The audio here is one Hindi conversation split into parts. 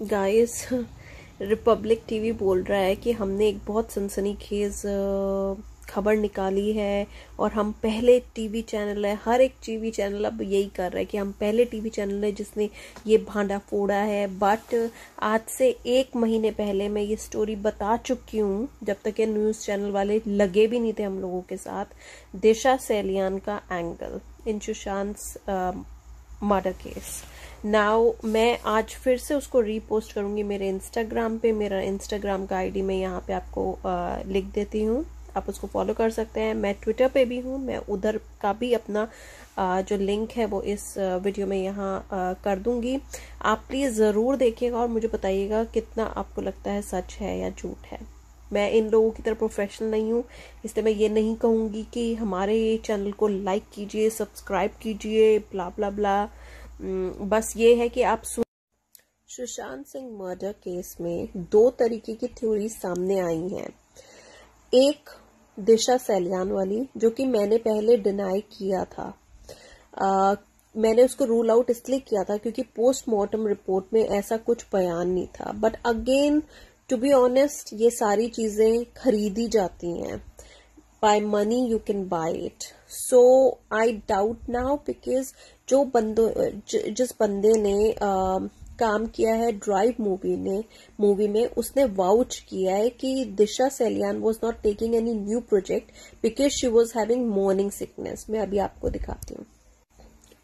गाइस, रिपब्लिक टीवी बोल रहा है कि हमने एक बहुत सनसनीखेज खबर निकाली है और हम पहले टीवी चैनल है, हर एक टीवी चैनल अब यही कर रहा है कि हम पहले टीवी चैनल है जिसने ये भांडा फोड़ा है। बट आज से 1 महीने पहले मैं ये स्टोरी बता चुकी हूँ, जब तक ये न्यूज़ चैनल वाले लगे भी नहीं थे हम लोगों के साथ। दिशा सैलियान का angle in Sushant murder case. Now मैं आज फिर से उसको रीपोस्ट करूंगी मेरे इंस्टाग्राम पे। मेरा इंस्टाग्राम का आईडी मैं यहाँ पे आपको लिख देती हूँ, आप उसको फॉलो कर सकते हैं। मैं ट्विटर पे भी हूँ, मैं उधर का भी अपना जो लिंक है वो इस वीडियो में यहाँ कर दूंगी। आप प्लीज़ ज़रूर देखिएगा और मुझे बताइएगा कितना आपको लगता है सच है या झूठ है। मैं इन लोगों की तरह प्रोफेशनल नहीं हूँ, इसलिए मैं ये नहीं कहूँगी कि हमारे चैनल को लाइक कीजिए, सब्सक्राइब कीजिए, ब्ला ब्ला ब्ला। बस ये है कि आप सुशांत सिंह मर्डर केस में 2 तरीके की थ्योरी सामने आई हैं। एक दिशा सैलियान वाली, जो कि मैंने पहले डिनाई किया था। मैंने उसको रूल आउट इसलिए किया था क्योंकि पोस्टमार्टम रिपोर्ट में ऐसा कुछ बयान नहीं था। But again to be honest, ये सारी चीजें खरीदी जाती हैं। By money you can buy it. So I doubt now, because जिस बंदे ने काम किया है ड्राइव मूवी में उसने वाउच किया है कि Disha Salian was not taking any new project because she was having morning sickness. मैं अभी आपको दिखाती हूँ।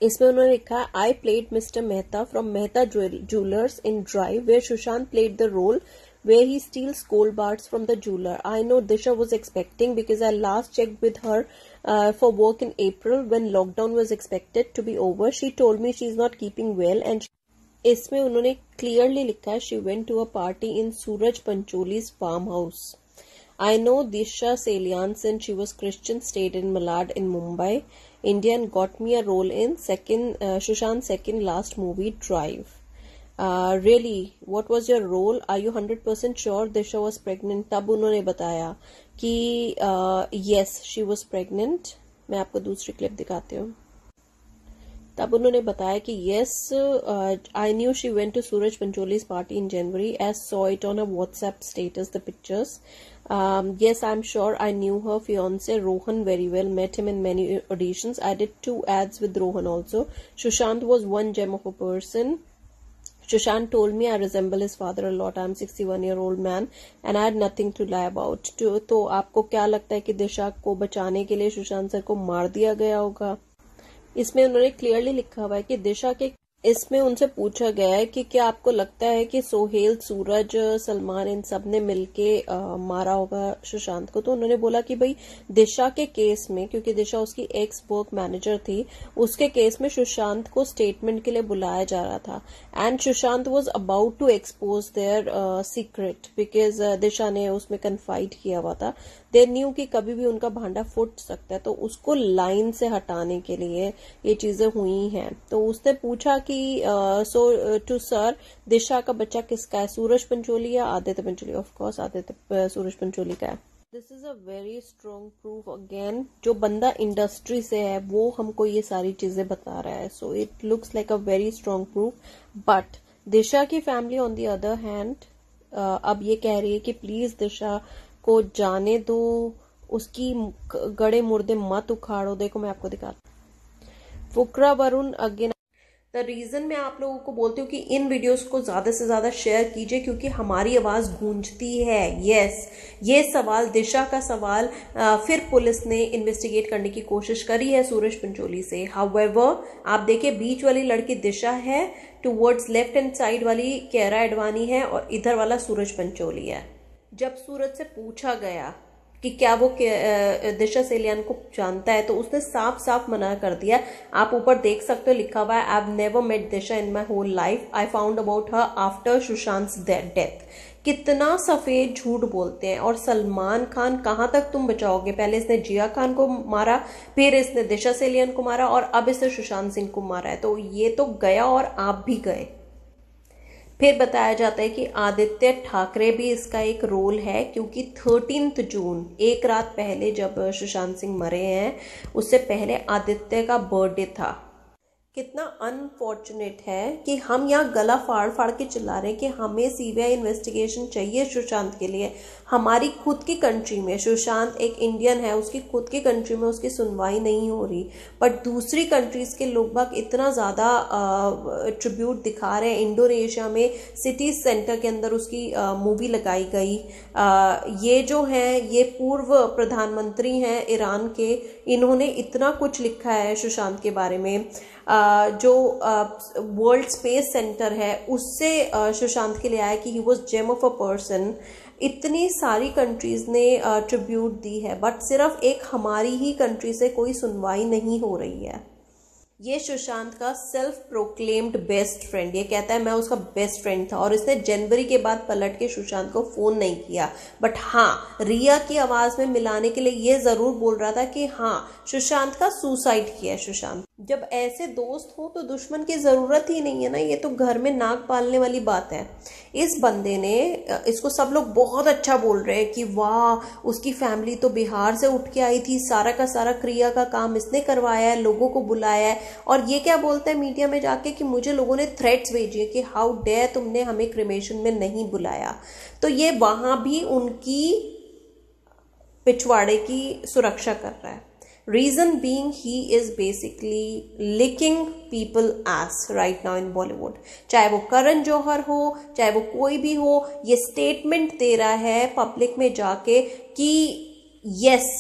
इसमें उन्होंने लिखा, I played Mr Mehta from Mehta Jewellers in Drive where Sushant played the role where he steals gold bars from the jeweler. I know Disha was expecting because I last checked with her for work in April when lockdown was expected to be over. She told me she's not keeping well and इसमें उन्होंने clearly लिखा है, she went to a party in Suraj Pancholi's farmhouse. I know Disha Salian since she was Christian, stayed in Malad in Mumbai, India, and got me a role in Sushant's second last movie, Drive. Really, what was your role? Are you 100% sure Disha was pregnant? तब उन्होंने बताया कि yes, she was pregnant. मैं आपको दूसरी क्लिप दिखाती हूँ। तब उन्होंने बताया कि yes, I knew she went to Suraj Pancholi's party in January, as saw it on her WhatsApp status, the pictures. Yes, I'm sure I knew her fiance Rohan very well, met him in many auditions. I did 2 ads with Rohan also. Sushant was one gem of a person. Sushant told me I resemble his father a lot. I'm 61-year-old man and I had nothing to lie about. तो आपको क्या लगता है कि दिशा को बचाने के लिए सुशांत सर को मार दिया गया होगा? इसमें उन्होंने क्लियरली लिखा हुआ है कि दिशा के इसमें उनसे पूछा गया है कि क्या आपको लगता है कि सोहेल, सूरज, सलमान इन सब ने मिलके मारा होगा सुशांत को? तो उन्होंने बोला कि भाई दिशा के केस में, क्योंकि दिशा उसकी एक्स वर्क मैनेजर थी, उसके केस में सुशांत को स्टेटमेंट के लिए बुलाया जा रहा था and Sushant was about to expose their secret because Disha ने उसमें कन्फाइड किया हुआ था। दे न्यू कि कभी भी उनका भांडा फूट सकता है, तो उसको लाइन से हटाने के लिए ये चीजें हुई हैं। तो उसने पूछा कि सो टू सर, दिशा का बच्चा किसका है, सूरज पंचोली या आदित्य पंचोली? ऑफ कोर्स आदित्य सूरज पंचोली का है। This is a very strong proof. Again, जो बंदा इंडस्ट्री से है वो हमको ये सारी चीजें बता रहा है, so it looks like a very strong proof. But Disha की family on the other hand अब ये कह रही है कि प्लीज दिशा को जाने दो, उसकी गड़े मुर्दे मत उखाड़ो। देखो मैं आपको दिखाती। फुकरा वरुण अगेन, द रीजन मैं आप लोगों को बोलती हूँ कि इन वीडियोस को ज्यादा से ज्यादा शेयर कीजिए क्योंकि हमारी आवाज गूंजती है। यस, ये सवाल, दिशा का सवाल फिर पुलिस ने इन्वेस्टिगेट करने की कोशिश करी है सूरज पंचोली से। हाउएवर, आप देखिए बीच वाली लड़की दिशा है, टुवर्ड्स लेफ्ट हैंड साइड वाली कियारा एडवाणी है और इधर वाला सूरज पंचोली है। जब सूरज से पूछा गया कि क्या वो दिशा सैलियान को जानता है तो उसने साफ साफ मना कर दिया। आप ऊपर देख सकते हो, लिखा हुआ है, I have never met Disha in my whole life, I found about her after Sushant's death. कितना सफेद झूठ बोलते हैं। और सलमान खान, कहां तक तुम बचाओगे? पहले इसने जिया खान को मारा, फिर इसने दिशा सैलियान को मारा और अब इसने सुशांत सिंह को मारा है, तो ये तो गया और आप भी गए। फिर बताया जाता है कि आदित्य ठाकरे भी इसका एक रोल है क्योंकि 13 जून, एक रात पहले जब सुशांत सिंह मरे हैं, उससे पहले आदित्य का बर्थडे था। कितना अनफॉर्चुनेट है कि हम यहाँ गला फाड़ फाड़ के चिल्ला रहे हैं कि हमें सीबीआई इन्वेस्टिगेशन चाहिए सुशांत के लिए। हमारी खुद की कंट्री में, सुशांत एक इंडियन है, उसकी खुद की कंट्री में उसकी सुनवाई नहीं हो रही, बट दूसरी कंट्रीज के लोग बाग इतना ज़्यादा ट्रिब्यूट दिखा रहे हैं। इंडोनेशिया में सिटी सेंटर के अंदर उसकी मूवी लगाई गई। ये जो हैं ये पूर्व प्रधानमंत्री हैं ईरान के, इन्होंने इतना कुछ लिखा है सुशांत के बारे में। जो वर्ल्ड स्पेस सेंटर है उससे सुशांत के लिए आया कि he was gem of a person. इतनी सारी कंट्रीज ने ट्रिब्यूट दी है, बट सिर्फ एक हमारी ही कंट्री से कोई सुनवाई नहीं हो रही है। ये सुशांत का सेल्फ प्रोक्लेम्ड बेस्ट फ्रेंड, ये कहता है मैं उसका बेस्ट फ्रेंड था, और इसने जनवरी के बाद पलट के सुशांत को फोन नहीं किया। बट हाँ, रिया की आवाज में मिलाने के लिए ये जरूर बोल रहा था कि हाँ सुशांत का सुसाइड किया है सुशांत। जब ऐसे दोस्त हो तो दुश्मन की जरूरत ही नहीं है ना, ये तो घर में नाक पालने वाली बात है। इस बंदे ने, इसको सब लोग बहुत अच्छा बोल रहे हैं कि वाह उसकी फैमिली तो बिहार से उठ के आई थी, सारा का सारा क्रिया का काम इसने करवाया है, लोगों को बुलाया है। और ये क्या बोलता है मीडिया में जाके कि मुझे लोगों ने थ्रेट्स भेजी है कि हाउ डेयर तुमने हमें क्रिमेशन में नहीं बुलाया। तो ये वहां भी उनकी पिछवाड़े की सुरक्षा कर रहा है। Reason being, he is basically licking people ass right now in Bollywood. चाहे वो करण जौहर हो, चाहे वो कोई भी हो, ये स्टेटमेंट दे रहा है पब्लिक में जाके कि यस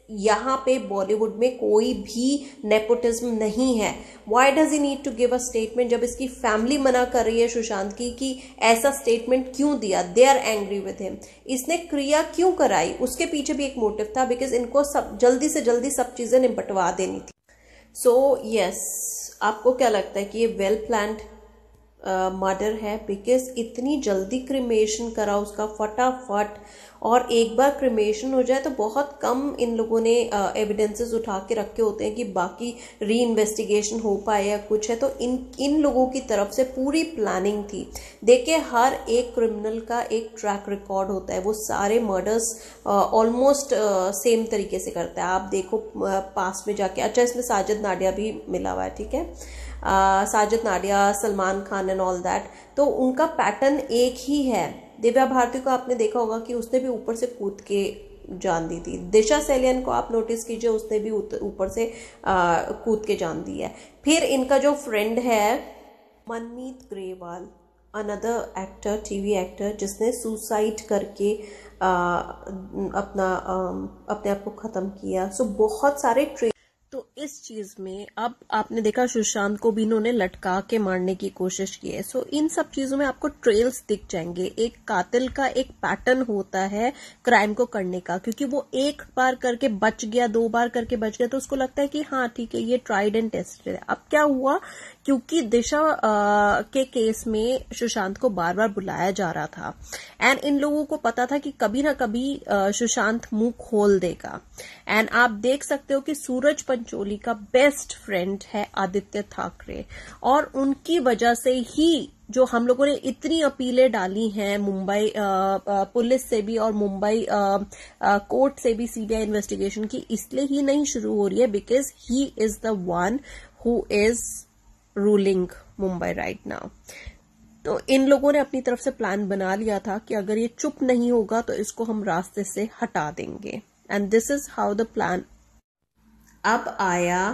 यहाँ पे बॉलीवुड में कोई भी नेपोटिज्म नहीं है। Why does he need to give a statement जब इसकी फैमिली मना कर रही है सुशांत की कि ऐसा स्टेटमेंट क्यों दिया? They are angry with him. इसने क्रिया क्यों कराई? उसके पीछे भी एक मोटिव था, बिकॉज इनको सब जल्दी से जल्दी सब चीजें निपटवा देनी थी। सो यस, आपको क्या लगता है कि ये वेल प्लान्ड मर्डर है? बिकॉज इतनी जल्दी क्रिमेशन करा उसका फटाफट, और एक बार क्रिमेशन हो जाए तो बहुत कम इन लोगों ने एविडेंसेस उठा के रखे होते हैं कि बाकी री इन्वेस्टिगेशन हो पाए या कुछ है। तो इन लोगों की तरफ से पूरी प्लानिंग थी। देखिए, हर एक क्रिमिनल का एक ट्रैक रिकॉर्ड होता है, वो सारे मर्डर्स ऑलमोस्ट सेम तरीके से करता है। आप देखो पास में जाके, अच्छा इसमें साजिद नाडिया भी मिला हुआ है, ठीक है, Sajid Nadia, Salman Khan and all that, तो उनका पैटर्न एक ही है। दिव्या भारती को आपने देखा होगा कि उसने भी ऊपर से कूद के जान दी थी। दिशा सेलियन को आप नोटिस कीजिए, उसने भी ऊपर से कूद के जान दी है। फिर इनका जो फ्रेंड है Manmeet Grewal, another actor, TV actor, जिसने सुसाइड करके अपने आप को खत्म किया। सो बहुत सारे तो इस चीज में अब आपने देखा सुशांत को भी इन्होंने लटका के मारने की कोशिश की है। सो इन सब चीजों में आपको ट्रेल्स दिख जाएंगे। एक कातिल का एक पैटर्न होता है क्राइम को करने का, क्योंकि वो एक बार करके बच गया, दो बार करके बच गया, तो उसको लगता है कि हाँ ठीक है ये ट्राइड एंड टेस्टेड है। अब क्या हुआ, क्योंकि दिशा के केस में सुशांत को बार बार बुलाया जा रहा था, एंड इन लोगों को पता था कि कभी ना कभी सुशांत मुंह खोल देगा। एंड आप देख सकते हो कि सूरज पंचोली का बेस्ट फ्रेंड है आदित्य ठाकरे, और उनकी वजह से ही जो हम लोगों ने इतनी अपीलें डाली हैं मुंबई पुलिस से भी और मुंबई कोर्ट से भी सीबीआई इन्वेस्टिगेशन की, इसलिए ही नहीं शुरू हो रही है, because he is the one who is ruling Mumbai right now. तो इन लोगों ने अपनी तरफ से प्लान बना लिया था कि अगर ये चुप नहीं होगा तो इसको हम रास्ते से हटा देंगे, and this is how the plan. अब आया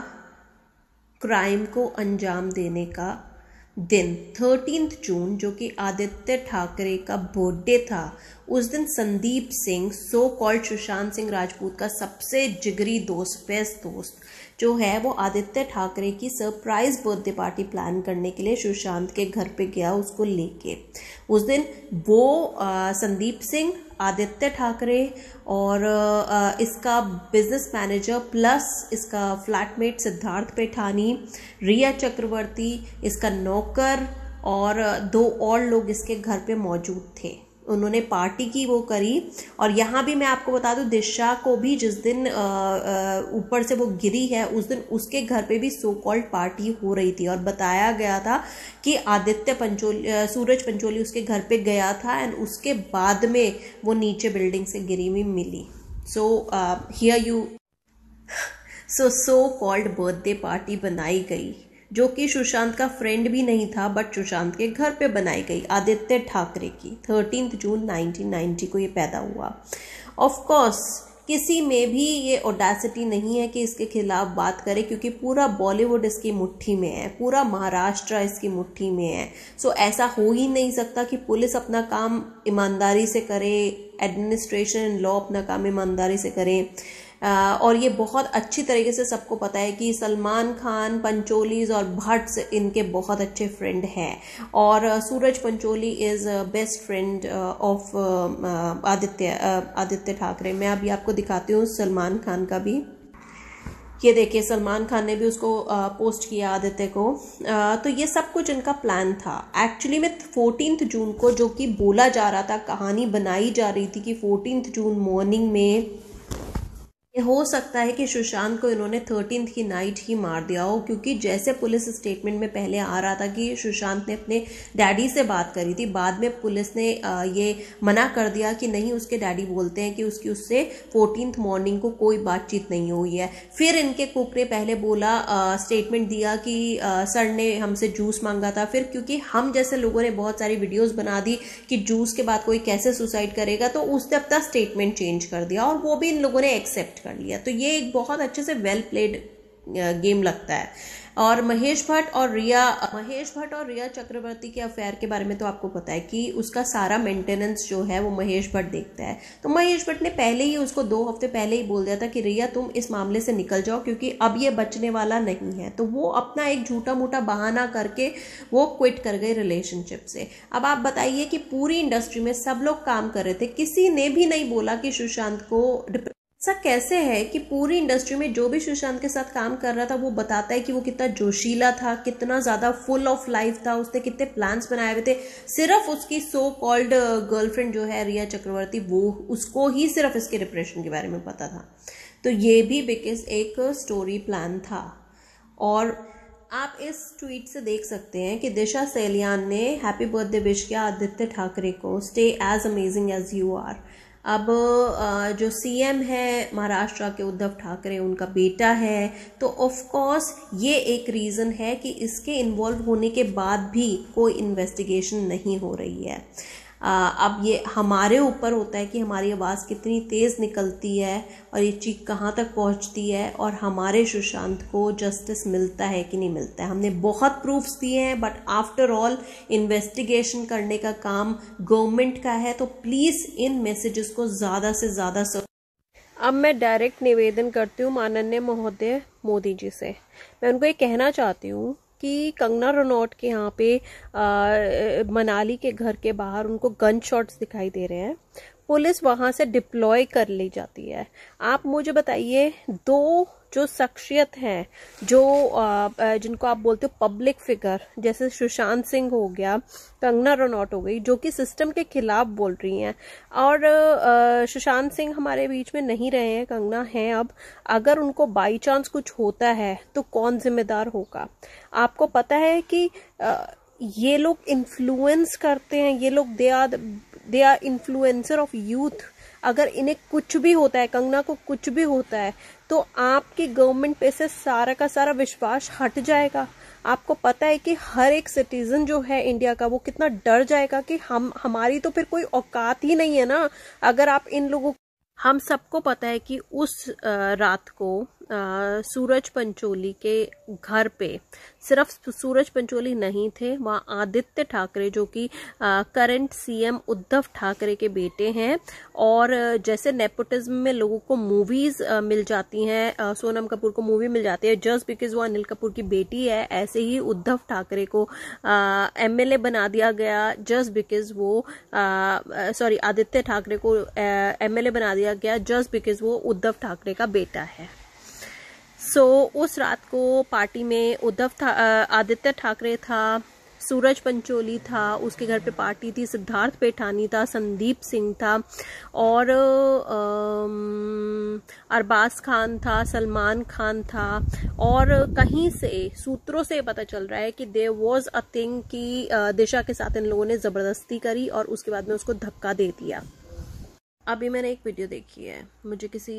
क्राइम को अंजाम देने का दिन, 13 जून, जो कि आदित्य ठाकरे का बर्थडे था। उस दिन संदीप सिंह, सो कॉल्ड सुशांत सिंह राजपूत का सबसे जिगरी दोस्त, बेस्ट दोस्त जो है, वो आदित्य ठाकरे की सरप्राइज बर्थडे पार्टी प्लान करने के लिए सुशांत के घर पे गया उसको लेके। उस दिन वो संदीप सिंह, आदित्य ठाकरे और इसका बिजनेस मैनेजर प्लस इसका फ्लैटमेट सिद्धार्थ पेठानी, रिया चक्रवर्ती, इसका नौकर और 2 और लोग इसके घर पे मौजूद थे। उन्होंने पार्टी की वो करी। और यहाँ भी मैं आपको बता दूं, दिशा को भी जिस दिन ऊपर से वो गिरी है उस दिन उसके घर पे भी सो कॉल्ड पार्टी हो रही थी, और बताया गया था कि आदित्य पंचोली, सूरज पंचोली उसके घर पे गया था, एंड उसके बाद में वो नीचे बिल्डिंग से गिरी हुई मिली। So here you so called birthday party बनाई गई जो कि सुशांत का फ्रेंड भी नहीं था, बट सुशांत के घर पे बनाई गई, आदित्य ठाकरे की। 13 जून 1990 को ये पैदा हुआ। ऑफ कोर्स किसी में भी ये ऑडेसिटी नहीं है कि इसके खिलाफ बात करे, क्योंकि पूरा बॉलीवुड इसकी मुट्ठी में है, पूरा महाराष्ट्र इसकी मुट्ठी में है। सो ऐसा हो ही नहीं सकता कि पुलिस अपना काम ईमानदारी से करे, एडमिनिस्ट्रेशन लॉ अपना काम ईमानदारी से करे। और ये बहुत अच्छी तरीके से सबको पता है कि सलमान खान, पंचोलीज और भट्ट इनके बहुत अच्छे फ्रेंड हैं, और Suraj Pancholi is best friend of Aditya Thackeray. मैं अभी आपको दिखाती हूँ सलमान खान का भी। ये देखिए, सलमान खान ने भी उसको पोस्ट किया आदित्य को। तो ये सब कुछ इनका प्लान था। एक्चुअली में 14 जून को, जो कि बोला जा रहा था, कहानी बनाई जा रही थी कि 14 जून मॉर्निंग में हो सकता है कि सुशांत को इन्होंने 13 की नाइट ही मार दिया हो, क्योंकि जैसे पुलिस स्टेटमेंट में पहले आ रहा था कि सुशांत ने अपने डैडी से बात करी थी, बाद में पुलिस ने ये मना कर दिया कि नहीं, उसके डैडी बोलते हैं कि उससे 14 मॉर्निंग को कोई बातचीत नहीं हुई है। फिर इनके कुक ने पहले बोला, स्टेटमेंट दिया कि सर ने हमसे जूस मांगा था। फिर क्योंकि हम जैसे लोगों ने बहुत सारी वीडियोज बना दी कि जूस के बाद कोई कैसे सुसाइड करेगा, तो उसने अपना स्टेटमेंट चेंज कर दिया, और वो भी इन लोगों ने एक्सेप्ट कर लिया। तो ये एक बहुत अच्छे से वेल प्लेड गेम लगता है। और महेश भट्ट और रिया चक्रवर्ती के अफेयर के बारे में तो आपको पता है कि उसका सारा मेंटेनेंस जो है वो महेश भट्ट देखता है। तो महेश भट्ट ने पहले ही उसको 2 हफ्ते पहले ही बोल दिया था कि रिया तुम इस मामले से निकल जाओ, क्योंकि अब ये बचने वाला नहीं है। तो वो अपना एक झूठा मूठा बहाना करके वो क्विट कर गए रिलेशनशिप से। अब आप बताइए कि पूरी इंडस्ट्री में सब लोग काम कर रहे थे, किसी ने भी नहीं बोला कि सुशांत को ऐसा कैसे है कि पूरी इंडस्ट्री में जो भी सुशांत के साथ काम कर रहा था वो बताता है कि वो कितना जोशीला था, कितना ज़्यादा फुल ऑफ लाइफ था, उसने कितने प्लान्स बनाए हुए थे। सिर्फ उसकी सो कॉल्ड गर्लफ्रेंड जो है रिया चक्रवर्ती, वो उसको ही सिर्फ इसके डिप्रेशन के बारे में पता था। तो ये भी बिकॉज एक स्टोरी प्लान था। और आप इस ट्वीट से देख सकते हैं कि दिशा सेलियान ने हैप्पी बर्थडे विश किया आदित्य ठाकरे को, stay as amazing as you are. अब जो सीएम है महाराष्ट्र के उद्धव ठाकरे, उनका बेटा है, तो ऑफ कोर्स ये एक रीज़न है कि इसके इन्वॉल्व होने के बाद भी कोई इन्वेस्टिगेशन नहीं हो रही है। अब ये हमारे ऊपर होता है कि हमारी आवाज़ कितनी तेज़ निकलती है और ये चीख कहाँ तक पहुँचती है, और हमारे सुशांत को जस्टिस मिलता है कि नहीं मिलता है। हमने बहुत प्रूफ्स दिए हैं, बट आफ्टर ऑल इन्वेस्टिगेशन करने का काम गवर्नमेंट का है। तो प्लीज़ इन मैसेजेस को ज़्यादा से ज़्यादा अब मैं डायरेक्ट निवेदन करती हूँ माननीय महोदय मोदी जी से। मैं उनको ये कहना चाहती हूँ कि कंगना रनौत के यहाँ पे मनाली के घर के बाहर उनको गन शॉट्स दिखाई दे रहे हैं, पुलिस वहां से डिप्लॉय कर ली जाती है। आप मुझे बताइए, 2 जो शख्सियत हैं, जो जिनको आप बोलते हो पब्लिक फिगर, जैसे सुशांत सिंह हो गया, कंगना रनौत हो गई, जो कि सिस्टम के खिलाफ बोल रही हैं, और सुशांत सिंह हमारे बीच में नहीं रहे हैं, कंगना हैं अब। अगर उनको बाई चांस कुछ होता है तो कौन जिम्मेदार होगा? आपको पता है कि ये लोग इन्फ्लुएंस करते हैं, ये लोग they are influencer of youth. अगर इन्हें कुछ भी होता है, कंगना को कुछ भी होता है, तो आपकी गवर्नमेंट पे से सारा का सारा विश्वास हट जाएगा। आपको पता है कि हर एक सिटीजन जो है इंडिया का, वो कितना डर जाएगा कि हमारी तो फिर कोई औकात ही नहीं है ना। अगर आप इन लोगों, हम सबको पता है कि उस रात को सूरज पंचोली के घर पे सिर्फ सूरज पंचोली नहीं थे, वहाँ आदित्य ठाकरे जो कि करंट सीएम उद्धव ठाकरे के बेटे हैं। और जैसे नेपोटिज्म में लोगों को मूवीज मिल जाती हैं, सोनम कपूर को मूवी मिल जाती है जस्ट बिकॉज वो अनिल कपूर की बेटी है, ऐसे ही उद्धव ठाकरे को एमएलए बना दिया गया जस्ट बिकॉज वो आदित्य ठाकरे को एमएलए बना दिया गया जस्ट बिकॉज वो उद्धव ठाकरे का बेटा है। उस रात को पार्टी में आदित्य ठाकरे था, सूरज पंचोली था, उसके घर पे पार्टी थी, सिद्धार्थ पेठानी था, संदीप सिंह था, और अरबाज खान था, सलमान खान था। और कहीं से सूत्रों से पता चल रहा है कि देयर वाज अ थिंग कि दिशा के साथ इन लोगों ने जबरदस्ती करी और उसके बाद में उसको धक्का दे दिया। अभी मैंने एक वीडियो देखी है, मुझे किसी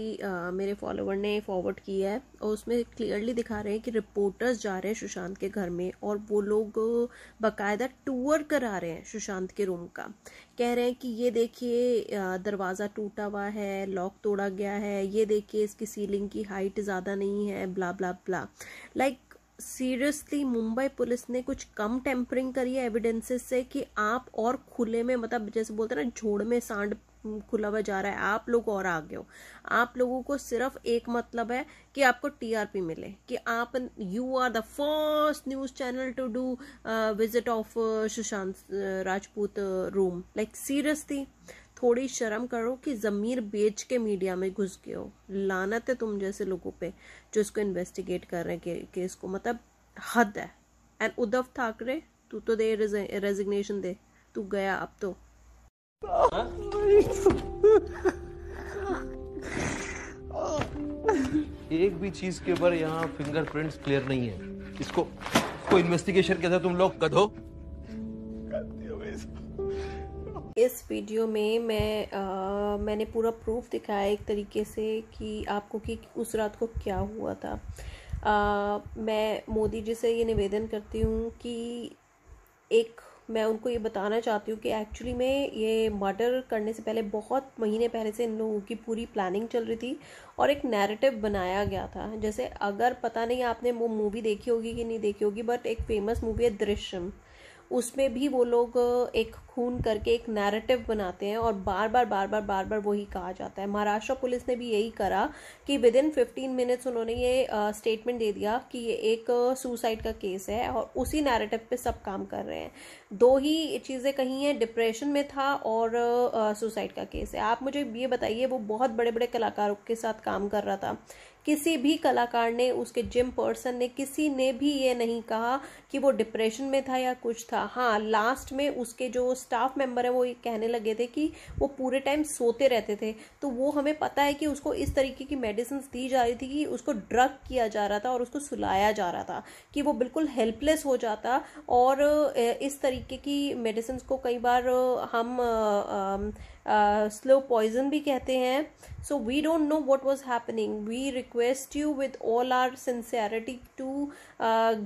मेरे फॉलोवर ने फॉरवर्ड किया है और उसमें क्लियरली दिखा रहे हैं कि रिपोर्टर्स जा रहे हैं सुशांत के घर में और वो लोग बाकायदा टूर करा रहे हैं सुशांत के रूम का। कह रहे हैं कि ये देखिए दरवाज़ा टूटा हुआ है, लॉक तोड़ा गया है, ये देखिए इसकी सीलिंग की हाइट ज़्यादा नहीं है, ब्ला ब्ला ब्ला। लाइक सीरियसली मुंबई पुलिस ने कुछ कम टेम्परिंग करी है एविडेंसेस से कि आप और खुले में, मतलब जैसे बोलते हैं ना झोड़ में सांड खुला हुआ जा रहा है, आप लोग और आगे हो। आप लोगों को सिर्फ एक मतलब है कि आपको टीआरपी मिले, कि आप you are the first news channel to do visit of Sushant Rajput room. Like seriously थोड़ी शर्म करो कि जमीर बेच के मीडिया में घुस गए हो। लानत है तुम जैसे लोगों पे जो इसको इन्वेस्टिगेट कर रहे हैं केस को, मतलब हद है। एंड उद्धव ठाकरे तू तो दे रेजिग्नेशन दे, तू गया अब तो। एक भी चीज के ऊपर यहाँ फिंगरप्रिंट्स क्लियर नहीं है। इसको इन्वेस्टिगेशन कहते हैं तुम लोग गधो। इस वीडियो में मैंने पूरा प्रूफ दिखाया एक तरीके से कि आपको कि उस रात को क्या हुआ था। मैं मोदी जी से ये निवेदन करती हूँ कि मैं उनको ये बताना चाहती हूँ कि एक्चुअली में ये मर्डर करने से पहले बहुत महीने पहले से इन लोगों की पूरी प्लानिंग चल रही थी और एक नैरेटिव बनाया गया था। जैसे अगर पता नहीं आपने वो मूवी देखी होगी कि नहीं देखी होगी, बट एक फेमस मूवी है दृश्यम, उसमें भी वो लोग एक खून करके एक नैरेटिव बनाते हैं और बार बार वही कहा जाता है। महाराष्ट्र पुलिस ने भी यही करा कि विद इन 15 मिनट्स उन्होंने ये स्टेटमेंट दे दिया कि ये एक सुसाइड का केस है और उसी नैरेटिव पे सब काम कर रहे हैं। दो ही चीज़ें कही हैं, डिप्रेशन में था और सुसाइड का केस है। आप मुझे ये बताइए, वो बहुत बड़े बड़े कलाकारों के साथ काम कर रहा था, किसी भी कलाकार ने, उसके जिम पर्सन ने, किसी ने भी ये नहीं कहा कि वो डिप्रेशन में था या कुछ था। हाँ, लास्ट में उसके जो स्टाफ मेंबर है वो ये कहने लगे थे कि वो पूरे टाइम सोते रहते थे, तो वो हमें पता है कि उसको इस तरीके की मेडिसिन दी जा रही थी कि उसको ड्रग किया जा रहा था और उसको सुलाया जा रहा था कि वो बिल्कुल हेल्पलेस हो जाता। और इस तरीके की मेडिसिन को कई बार हम स्लो पॉइजन भी कहते हैं। So we don't know what was happening. We request you with all our sincerity to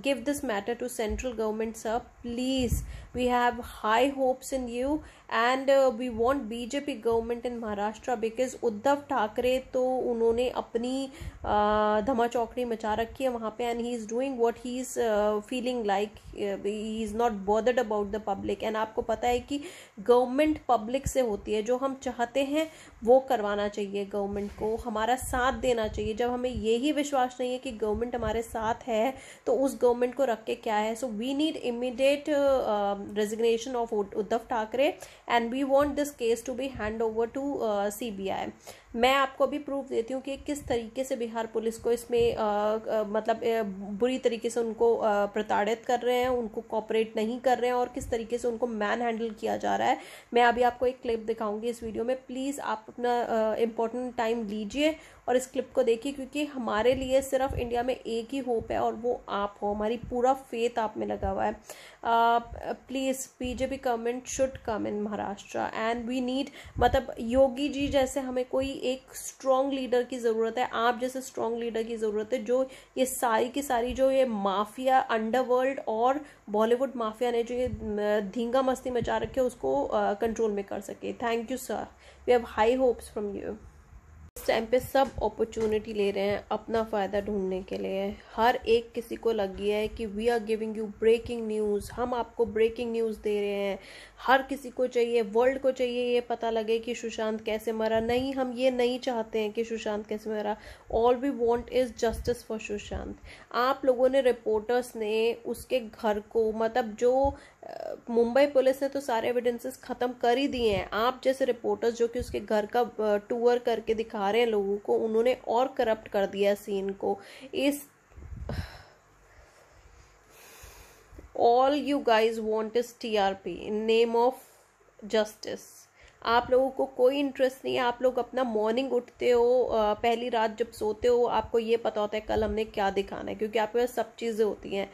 give this matter to central government, sir. Please, we have high hopes in you and we want BJP government in Maharashtra because Uddhav Thackeray तो उन्होंने अपनी धमाचौकड़ी मचा रखी है वहाँ पे, and he is doing what he is feeling like. He is not bothered about the public. and आपको पता है कि गवर्नमेंट पब्लिक से होती है, जो हम चाहते हैं वो करवाना चाहिए, गवर्नमेंट को हमारा साथ देना चाहिए। जब हमें यही विश्वास नहीं है कि गवर्नमेंट हमारे साथ है तो उस गवर्नमेंट को रख के क्या है। So we need immediate resignation of Uddhav Thackeray and we want this case to be hand over to CBI। मैं आपको भी प्रूफ देती हूँ कि किस तरीके से बिहार पुलिस को इसमें मतलब बुरी तरीके से उनको प्रताड़ित कर रहे हैं, उनको कॉपरेट नहीं कर रहे हैं और किस तरीके से उनको मैन हैंडल किया जा रहा है। मैं अभी आपको एक क्लिप दिखाऊंगी इस वीडियो में, प्लीज़ आप अपना इम्पोर्टेंट टाइम लीजिए और इस क्लिप को देखिए, क्योंकि हमारे लिए सिर्फ इंडिया में एक ही होप है और वो आप हो। हमारी पूरा फेथ आप में लगा हुआ है। Please BJP government should come in Maharashtra and we need, मतलब योगी जी जैसे हमें कोई एक स्ट्रॉन्ग लीडर की ज़रूरत है, आप जैसे स्ट्रॉन्ग लीडर की ज़रूरत है, जो ये सारी की सारी जो ये माफिया, अंडरवर्ल्ड और बॉलीवुड माफिया ने जो ये धींगा मस्ती मचा रखी है उसको कंट्रोल में कर सके। Thank you sir, we have high hopes from you. इस टाइम पे सब अपॉर्चुनिटी ले रहे हैं अपना फ़ायदा ढूंढने के लिए। हर एक किसी को लग गया है कि we are giving you breaking news, हम आपको ब्रेकिंग न्यूज़ दे रहे हैं। हर किसी को चाहिए, वर्ल्ड को चाहिए ये पता लगे कि सुशांत कैसे मरा। नहीं, हम ये नहीं चाहते हैं कि सुशांत कैसे मरा। All we want is justice for Sushant. आप लोगों ने, रिपोर्टर्स ने उसके घर को, मतलब जो मुंबई पुलिस ने तो सारे एविडेंसेस ख़त्म कर ही दिए हैं। आप जैसे रिपोर्टर्स जो कि उसके घर का टूर करके दिखा रहे हैं लोगों को, उन्होंने और करप्ट कर दिया सीन को। इस all you guys want is TRP in name of justice. आप लोगों को कोई इंटरेस्ट नहीं है। आप लोग अपना मॉर्निंग उठते हो, पहली रात जब सोते हो आपको ये पता होता है कल हमने क्या दिखाना है, क्योंकि आपके पास सब चीज़ें होती हैं।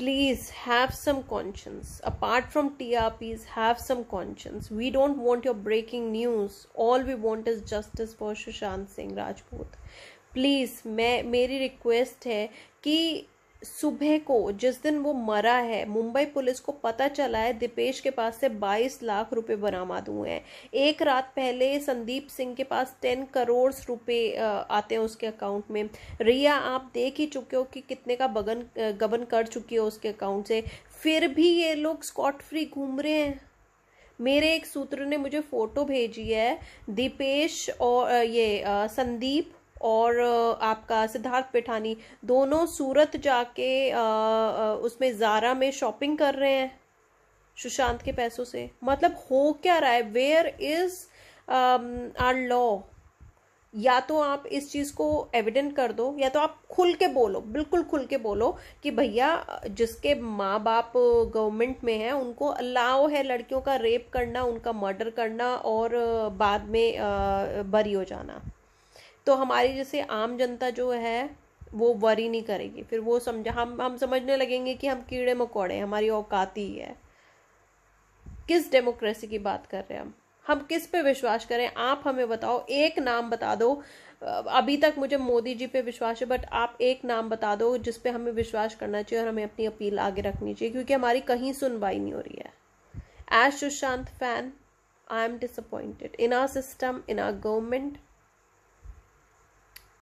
Please have some conscience. Apart from TRPs, have some conscience. We don't want your breaking news. All we want is justice for Sushant Singh Rajput. Please मेरी रिक्वेस्ट है कि सुबह को जिस दिन वो मरा है, मुंबई पुलिस को पता चला है दीपेश के पास से 22 लाख रुपए बरामद हुए हैं। एक रात पहले संदीप सिंह के पास 10 करोड़ रुपए आते हैं उसके अकाउंट में। रिया, आप देख ही चुके हो कि कितने का गबन कर चुकी है उसके अकाउंट से, फिर भी ये लोग स्कॉट फ्री घूम रहे हैं। मेरे एक सूत्र ने मुझे फोटो भेजी है, दीपेश और ये संदीप और आपका सिद्धार्थ पिठानी दोनों सूरत जाके उसमें ज़ारा में शॉपिंग कर रहे हैं सुशांत के पैसों से। मतलब हो क्या रहा है? Where is our law? या तो आप इस चीज़ को एविडेंट कर दो, या तो आप खुल के बोलो, बिल्कुल खुल के बोलो कि भैया जिसके माँ बाप गवर्नमेंट में है उनको अलाउ है लड़कियों का रेप करना, उनका मर्डर करना और बाद में बरी हो जाना। तो हमारी जैसे आम जनता जो है वो वरी नहीं करेगी, फिर वो हम समझने लगेंगे कि हम कीड़े मकोड़े, हमारी औकात ही है। किस डेमोक्रेसी की बात कर रहे हैं हम किस पे विश्वास करें? आप हमें बताओ, एक नाम बता दो। अभी तक मुझे मोदी जी पे विश्वास है, बट आप एक नाम बता दो जिस पे हमें विश्वास करना चाहिए और हमें अपनी अपील आगे रखनी चाहिए, क्योंकि हमारी कहीं सुनवाई नहीं हो रही है। As Sushant fan, I am disappointed in our system, in our government.